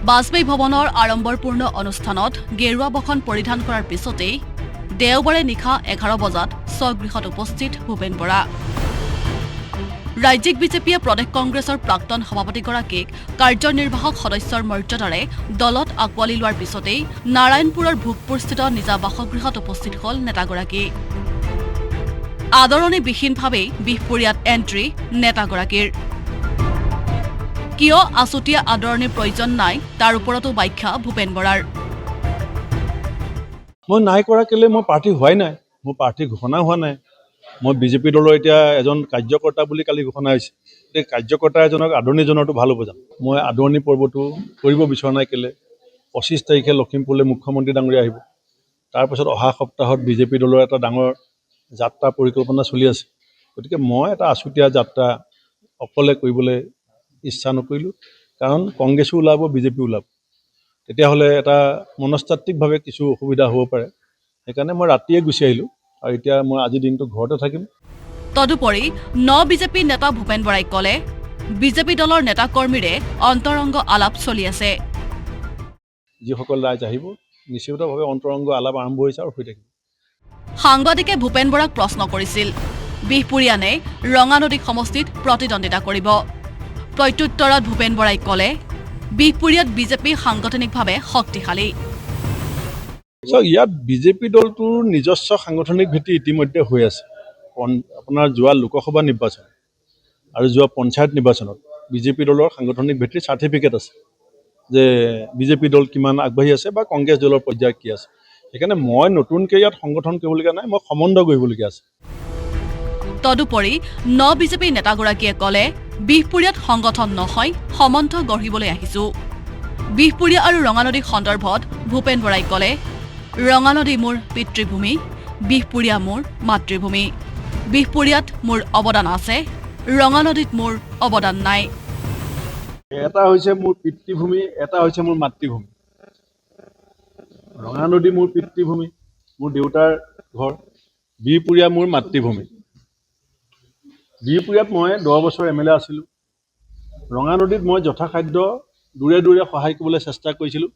বাজপেয়ী ভৱনৰ আড়ম্বৰপূৰ্ণ অনুষ্ঠানত গেৰুৱা বসন পৰিধান কৰাৰ পিছতেই দেওবাৰে নিশা 11 বজাত স্বগৃহত উপস্থিত ভূপেন বৰা। ৰাজ্যিক বিজেপিয়ে প্ৰদেশ কংগ্ৰেছৰ প্ৰাক্তন সভাপতিগৰাকীক কাৰ্যনিৰ্বাহক সদস্যৰ মৰ্যাদাৰে দলত আঁকোৱালি লোৱাৰ পিছতেই নাৰায়ণপুৰৰ ভোগপুৰস্থিত নিজা বাসগৃহত উপস্থিত হ'ল নেতাগৰাকী। আদৰণিবিহীনভাৱেই বিহপুৰীয়াত এণ্ট্ৰি নেতাগৰাকীৰ। কিয় আছুতীয়া আদৰণিৰ প্ৰয়োজন নাই তাৰ ওপৰতো ব্যাখ্যা ভূপেন বৰাৰ। মই নাই কৰা কেলে মই প্ৰাৰ্থী হোৱাই নাই, মোৰ প্ৰাৰ্থী ঘোষণা হোৱা নাই। মই বিজেপি দলৰ এতিয়া এজন কাৰ্যকৰ্তা বুলি কালি ঘোষণা হৈছে। এই কাৰ্যকৰ্তা এজনক আদৰণি জনোৱাটো ভাল হ'ব জানো? মই আদৰণি পৰ্বটো কৰিব বিচৰা নাই কেলে। 25 তাৰিখে লখিমপুৰলৈ মুখ্যমন্ত্ৰী ডাঙৰীয়া আহিব। তাৰপিছত অহা সপ্তাহত বিজেপি দলৰ এটা ডাঙৰ যাত্ৰা পৰিকল্পনা চলি আছে। গতিকে মই এটা আছুতীয়া যাত্ৰা অকলে কৰিবলৈ ইচ্ছা নকৰিলোঁ, কাৰণ কংগ্ৰেছো ওলাব, বিজেপি ওলাব। তেতিয়াহ'লে এটা মনস্তাত্ত্বিকভাৱে কিছু অসুবিধা হ'ব পাৰে। সেইকাৰণে মই ৰাতিয়ে গুচি আহিলোঁ আৰু এতিয়া মই আজিৰ দিনটো ঘৰতে থাকিম। তদুপৰি বিজেপি নেতা ভূপেন বৰাই ক'লে, বিজেপি দলৰ নেতাকৰ্মীৰে অন্তৰংগ আলাপ চলি আছে। যিসকল ৰাইজ আহিব নিশ্চিতভাৱে অন্তৰংগ আলাপ আৰম্ভ হৈছে আৰু হৈ থাকিব। সাংবাদিকে ভূপেন বৰাক প্ৰশ্ন কৰিছিল, বিহপুৰীয়ানে ৰঙানদী সমষ্টিত প্ৰতিদ্বন্দ্বিতা কৰিব। প্ৰত্যুত্তৰত ভূপেন বৰাই ক'লে, বিহপুৰীয়াত বিজেপি সাংগঠনিকভাৱে শক্তিশালী। ইয়াত বিজেপি দলটোৰ নিজস্ব সাংগঠনিক ভেটি ইতিমধ্যে হৈ আছে। আপোনাৰ যোৱা লোকসভা নিৰ্বাচন আৰু যোৱা পঞ্চায়ত নিৰ্বাচনত বিজেপি দলৰ সাংগঠনিক ভেটিৰ চাৰ্টিফিকেট আছে যে বিজেপি দল কিমান আগবাঢ়ি আছে বা কংগ্ৰেছ দলৰ পৰ্যায় কি আছে। সেইকাৰণে মই নতুনকৈ ইয়াত সংগঠন কৰিবলগীয়া নাই, মই সম্বন্ধ কৰিবলগীয়া আছে। তদুপৰি বিজেপি নেতাগৰাকীয়ে ক'লে, বিহপুৰীয়াত সংগঠন নহয়, সম্বন্ধ গঢ়িবলৈ আহিছো। বিহপুৰীয়া আৰু ৰঙানদী সন্দৰ্ভত ভূপেন বৰাই ক'লে, ৰঙানদী মোৰ পিতৃভূমি, বিহপুৰীয়া মোৰ মাতৃভূমি। বিহপুৰীয়াত মোৰ অৱদান আছে, ৰঙানদীত মোৰ অৱদান নাই। এটা হৈছে মোৰ পিতৃভূমি, এটা হৈছে মোৰ মাতৃভূমি। ৰঙানদী মোৰ পিতৃভূমি, মোৰ দেউতাৰ ঘৰ। বিহপুৰীয়া মোৰ মাতৃভূমি। বিহপুৰীয়াত মই 10 বছৰ MLA আছিলোঁ। ৰঙানদীত মই যথাসাধ্য দূৰে দূৰে সহায় কৰিবলৈ চেষ্টা কৰিছিলোঁ,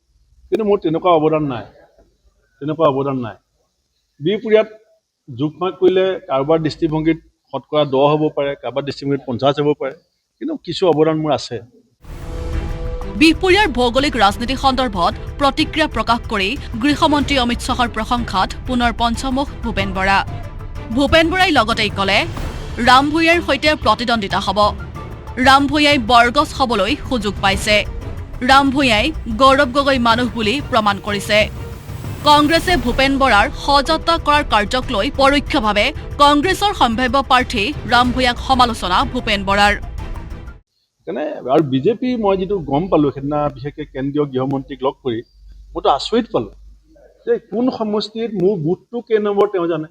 কিন্তু মোৰ তেনেকুৱা অৱদান নাই। বিহপুৰীয়াত জোখমাখ কৰিলে কাৰোবাৰ দৃষ্টিভংগীত শতকৰা 10 হ'ব পাৰে, কাৰোবাৰ দৃষ্টিভংগীত 50 হ'ব পাৰে, কিন্তু কিছু অৱদান মোৰ আছে। বিহপুৰীয়াৰ ভৌগোলিক ৰাজনীতি সন্দৰ্ভত প্ৰতিক্ৰিয়া প্ৰকাশ কৰি গৃহমন্ত্ৰী অমিত শ্বাহৰ প্ৰশংসাত পুনৰ পঞ্চমুখ ভূপেন বৰা। ভূপেন বৰাই লগতেই ক'লে, ৰাম ভূঞাৰ সৈতে প্ৰতিদ্বন্দ্বিতা হ'ব। ৰাম ভূঞাই বৰগছ হ'বলৈ সুযোগ পাইছে। ৰাম ভূঞাই গৌৰৱ গগৈ মানুহ বুলি প্ৰমাণ কৰিছে। কংগ্ৰেছে ভূপেন বৰাৰ সহযাত্ৰা কৰাৰ কাৰ্যক লৈ পৰোক্ষভাৱে কংগ্ৰেছৰ সম্ভাৱ্য প্ৰাৰ্থী ৰাম ভূঞাক সমালোচনা ভূপেন বৰাৰ। আৰু বিজেপি মই যিটো গম পালোঁ সেইদিনা, বিশেষকৈ কেন্দ্ৰীয় গৃহমন্ত্ৰীক লগ কৰি মইতো আচৰিত পালোঁ যে কোন সমষ্টিত মোৰ বুথটো কেই নম্বৰ তেওঁ জানে,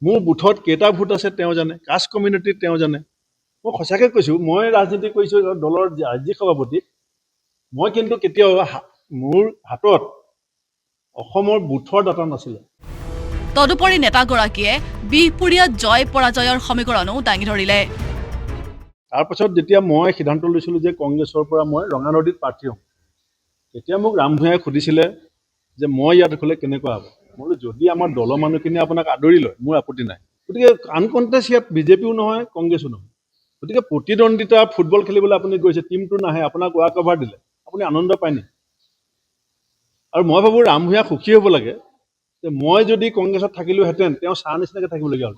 মোৰ বুথত কেইটা ভোট আছে তেওঁ জানে, কাষ্ট কমিউনিটিত তেওঁ জানে। মই সঁচাকৈ কৈছোঁ, মই ৰাজনীতি কৰিছোঁ দলৰ ৰাজ্যিক সভাপতি, মই কিন্তু কেতিয়াও মোৰ হাতত অসমৰ বুথৰ ডাটা নাছিলে। তদুপৰি নেতাগৰাকীয়ে বিহপুৰীয়াত জয় পৰাজয়ৰ সমীকৰণো দাঙি ধৰিলে। তাৰপাছত যেতিয়া মই সিদ্ধান্ত লৈছিলোঁ যে কংগ্ৰেছৰ পৰা মই ৰঙানদীত প্ৰাৰ্থী হ'ম, তেতিয়া মোক ৰাম ভূঞাই সুধিছিলে যে মই ইয়াত হ'লে কেনেকুৱা হ'ব। মই বোলো, যদি আমাৰ দলৰ মানুহখিনিয়ে আপোনাক আদৰি লয় মোৰ আপত্তি নাই। গতিকে আনকণ্টেষ্ট ইয়াত বিজেপিও নহয়, কংগ্ৰেছো নহয়। গতিকে প্ৰতিদ্বন্দ্বিতা ফুটবল খেলিবলৈ আপুনি গৈছে, টিমটো নাহে, আপোনাক ৱাক অভাৰ দিলে, আপুনি আনন্দ পায় নেকি? আৰু মই ভাবোঁ ৰাম ভূঞা সুখী হ'ব লাগে যে মই যদি কংগ্ৰেছত থাকিলোহেঁতেন তেওঁ চাহ নিচিনাকৈ থাকিবলগীয়া হ'ল।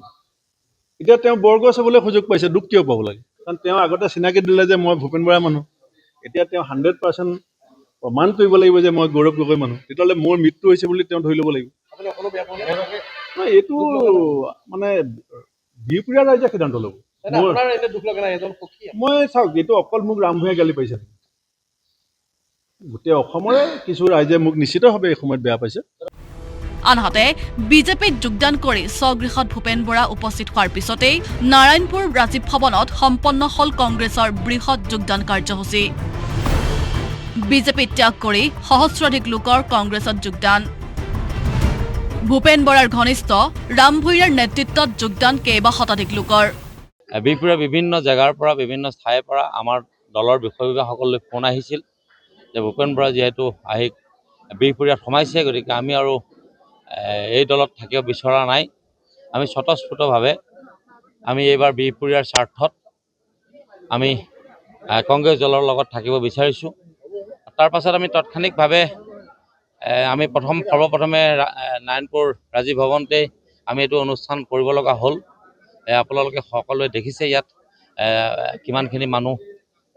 এতিয়া তেওঁ বৰগছ হ'বলৈ সুযোগ পাইছে, দুখ কিয় পাব লাগে? কাৰণ তেওঁ আগতে চিনাকি দিলে যে মই ভূপেন বৰা মানুহ। এতিয়া তেওঁ 100% প্ৰমাণ কৰিব লাগিব যে মই গৌৰৱ গগৈ মানুহ। তেতিয়াহ'লে মোৰ মৃত্যু হৈছে বুলি তেওঁ ধৰি ল'ব লাগিব। এইটো মানে বিহপুৰীয়া ৰাইজে সিদ্ধান্ত ল'ব। মই চাওক, এইটো অকল মোক ৰাম ভূঞাই গালি পাৰিছে, গোটেই অসমৰে কিছু ৰাইজে মোক নিশ্চিতভাৱে এই সময়ত বেয়া পাইছে। আনহাতে বিজেপিত যোগদান কৰি স্বগৃহত ভূপেন বৰা উপস্থিত হোৱাৰ পিছতেই নাৰায়ণপুৰ ৰাজীৱ ভৱনত সম্পন্ন হ'ল কংগ্ৰেছৰ বৃহৎ যোগদান কাৰ্যসূচী। বিজেপি ত্যাগ কৰি সহস্ৰাধিক লোকৰ কংগ্ৰেছত যোগদান। ভূপেন বৰাৰ ঘনিষ্ঠ ৰাম ভূঞাৰ নেতৃত্বত যোগদান কেইবা শতাধিক লোকৰ। বিহপুৰীয়া বিভিন্ন জেগাৰ পৰা, বিভিন্ন ঠাইৰ পৰা আমাৰ দলৰ বিষয়ববীয়াসকললৈ ফোন আহিছিল যে ভূপেন বৰা যিহেতু আহি বিহপুৰীয়াত সোমাইছে, গতিকে আমি আৰু এই দলত থাকিব বিচৰা নাই। আমি স্বতঃস্ফূৰ্তভাৱে আমি এইবাৰ বিহপুৰীয়াৰ স্বাৰ্থত আমি কংগ্ৰেছ দলৰ লগত থাকিব বিচাৰিছোঁ। তাৰ পাছত আমি তাৎক্ষণিকভাৱে আমি সৰ্বপ্ৰথমে নাৰায়ণপুৰ ৰাজীৱ ভৱনতে আমি এইটো অনুষ্ঠান কৰিব লগা হ'ল। আপোনালোকে সকলোৱে দেখিছে ইয়াত কিমানখিনি মানুহ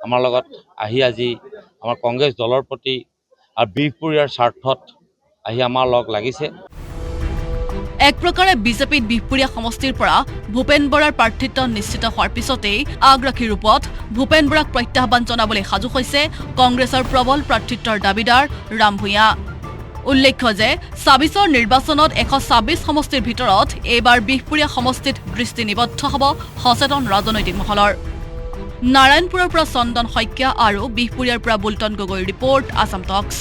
আমাৰ লগত আহি আজি আমাৰ কংগ্ৰেছ দলৰ প্ৰতি আৰু বিহপুৰীয়াৰ স্বাৰ্থত আহি আমাৰ লগ লাগিছে। এক প্ৰকাৰে বিজেপিত বিহপুৰীয়া সমষ্টিৰ পৰা ভূপেন বৰাৰ প্ৰাৰ্থিত্ব নিশ্চিত হোৱাৰ পিছতেই আগ্ৰাসী ৰূপত ভূপেন বৰাক প্ৰত্যাহ্বান জনাবলৈ সাজু হৈছে কংগ্ৰেছৰ প্ৰবল প্ৰাৰ্থিত্বৰ দাবীদাৰ ৰাম ভূঞা। উল্লেখ্য যে ২৬ৰ নিৰ্বাচনত ১২৬ সমষ্টিৰ ভিতৰত এইবাৰ বিহপুৰীয়া সমষ্টিত দৃষ্টি নিবদ্ধ হ'ব সচেতন ৰাজনৈতিক মহলৰ। নাৰায়ণপুৰৰ পৰা চন্দন শইকীয়া আৰু বিহপুৰীয়াৰ পৰা বুলটন গগৈৰ ৰিপৰ্ট, আছাম টক্স।